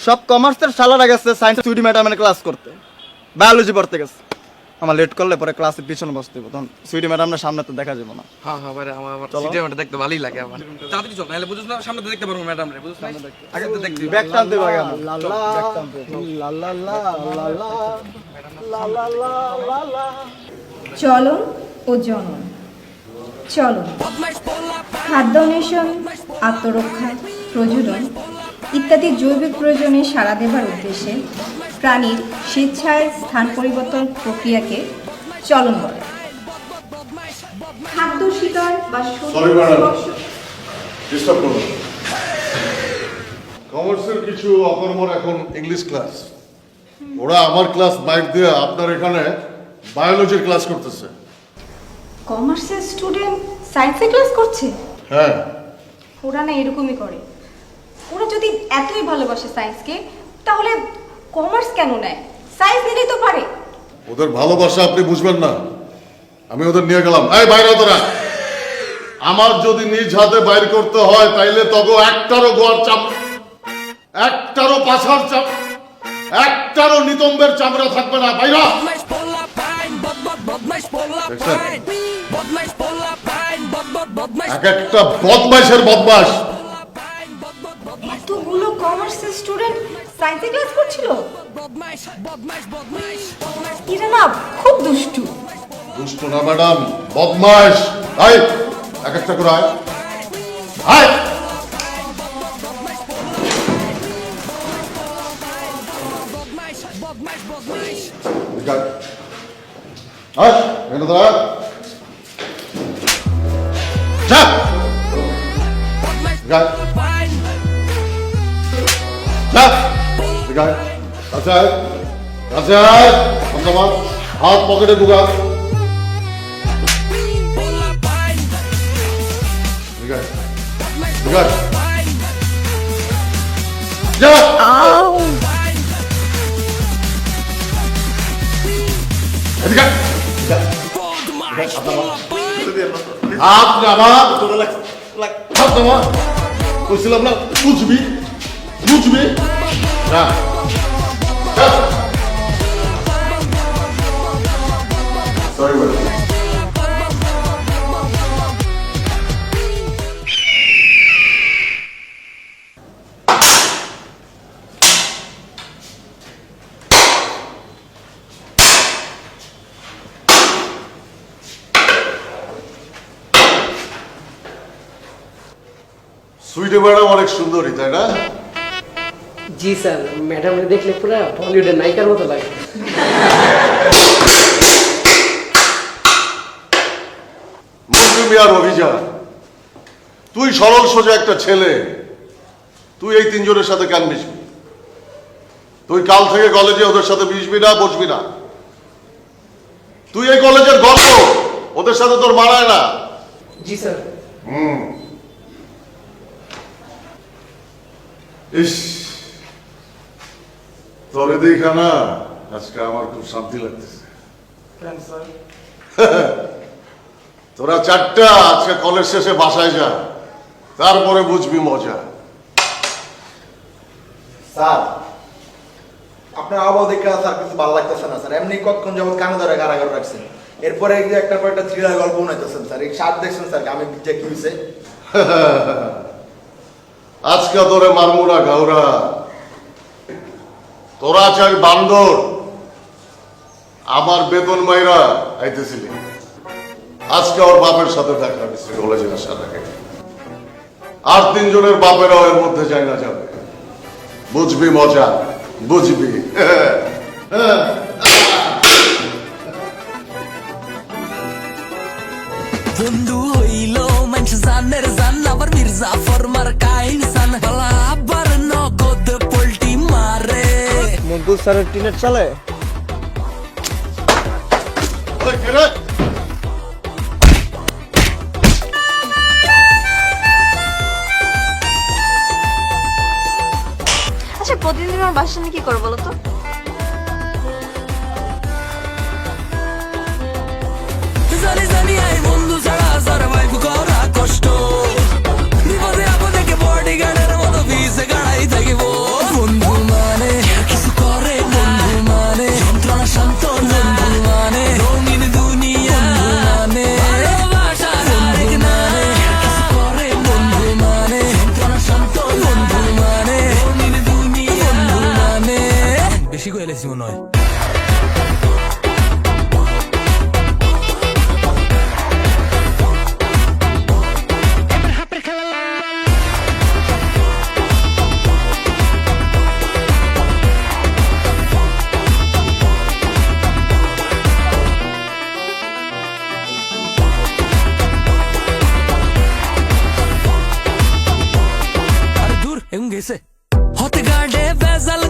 সব কমার্সের শালারা গেছে সায়েন্স সুইটি ম্যাডামের ক্লাস করতে, বায়োলজি পড়তে গেছে। আমার লেট করলে পরে ক্লাসের পিছনে বসতে হবে, তখন সুইটি ম্যাডামের সামনে তো দেখা যাবে না। হ্যাঁ হ্যাঁ ভাই, আমার সিটি ম্যাডাম দেখতে ভালোই লাগে। আমার তাড়াতাড়ি চল, নাহলে বুঝছ না সামনে তো দেখতে পারবো ম্যাডাম রে, বুঝছ না আগে তো দেখতে ব্যাগ টানতে হবে আগে আমার। ব্যাগ টানতে হবে। লা লা লা লা লা লা লা লা লা। চলন ও জনন। চলন খাদ্য অন্বেষণ, আত্মরক্ষা, প্রজনন ইত্যাদি জৈবিক প্রয়োজনে সাড়া দেবার উদ্দেশ্যে প্রাণীর স্বেচ্ছায় স্থান পরিবর্তন প্রক্রিয়াকে চলন বলে। খাদ্য শিকার বা কমার্সের কিছু অকর্মর এখন ইংলিশ ক্লাস, ওরা আমার ক্লাস বাইক দিয়ে আপনার এখানে বায়োলজির ক্লাস করতেছে। কমার্সের স্টুডেন্ট সায়েন্সের ক্লাস করছে? হ্যাঁ, ওরা না এরকমই করে। ওরা যদি এতই ভালোবাসে সায়েন্সকে, তাহলে কমার্স কেন নেয়? সায়েন্স নিলেই তো পারে। ওদের ভালোবাসা আপনি বুঝবেন না, আমি ওদের নিয়ে গেলাম। এই বাইরে তোরা, আমার যদি নিজ হাতে বাইর করতে হয় তাইলে তগো একটারও গোয়ার চামড়া, একটারও পাছার চামড়া, একটারও নিতম্বের চামড়া থাকবে না। বাইরা এক একটা বদমাইশের বদমাস। এতগুলো কমার্সের স্টুডেন্ট সায়েন্সে ক্লাস করছিল? এরা না খুব দুষ্টু। দুষ্ট না ম্যাডাম, বদমাস। আয় এক একটা করে আয় আয়। আয় এনে দাঁড়া। যা গায় যা গায়। কাছে আয়, কাছে আয়। হাত পকেটে ঢুকা। বলছিলাম না বুঝবি, বুঝবি না। Sorry madam. সুইটি ম্যাডাম অনেক সুন্দরী, তাই না? জি স্যার, ম্যাডাম দেখলে পুরো বলিউডের নায়িকার মতো লাগে। আর অভিযান, তুই সরল সোজা একটা ছেলে, তুই এই তিনজনের সাথে কেন মিশবি? তুই কাল থেকে কলেজে ওদের সাথে মিশবি না, বসবি না। তুই এই কলেজের গর্ব, ওদের সাথে তোর মানায় না। জি স্যার। ইস, তোরে দেখা না আজকে আমার খুব শান্তি লাগতেছে। তোরা চারটা আজকে কলেজ শেষে বাসায় যা, তারপরে বুঝবি মজা। স্যার আপনার আবহাওয়া দেখে স্যার কিছু ভালো লাগতেছে না স্যার। এমনি কতক্ষণ যাবত কানে ধরে কারাগার রাখছেন, এরপরে একটা পর একটা থ্রিলার গল্প বানাইতেছেন স্যার। এই শার্ট দেখছেন স্যার, আমি যে কি হয়েছে? আজকে তোরে মারমুরা গাউরা, তোরা চাই বান্দর আমার বেতন মাইরা আইতেছিলি। আজকে ওর বাপের সাথে দেখা হয়েছে কলেজে আসার আগে। আর তিনজনের বাপেরাও এর মধ্যে যায় না যাবে। বুঝবি মজা, বুঝবি। বন্ধু হইল মানুষ জানের জান, আবার মির্জা ফরমার কাইন সান, বলা আবার নগদ পোল্টি মারে। মন্টু স্যারের টিনের চালে আচ্ছা, প্রতিদিন আমার বাসার সামনে কি করো বলো তো? জানি জানি আই বন্ধু ছাড়া সারভাইভ করা কষ্ট, বিপদে আপদে বডি গার্ডের মতো ভিজে গাড়াই থাকিব বন্ধু। বেশি করে এলেছি মনে হয়। আরে দূর এম গেছে হতে গাড়ে বেজাল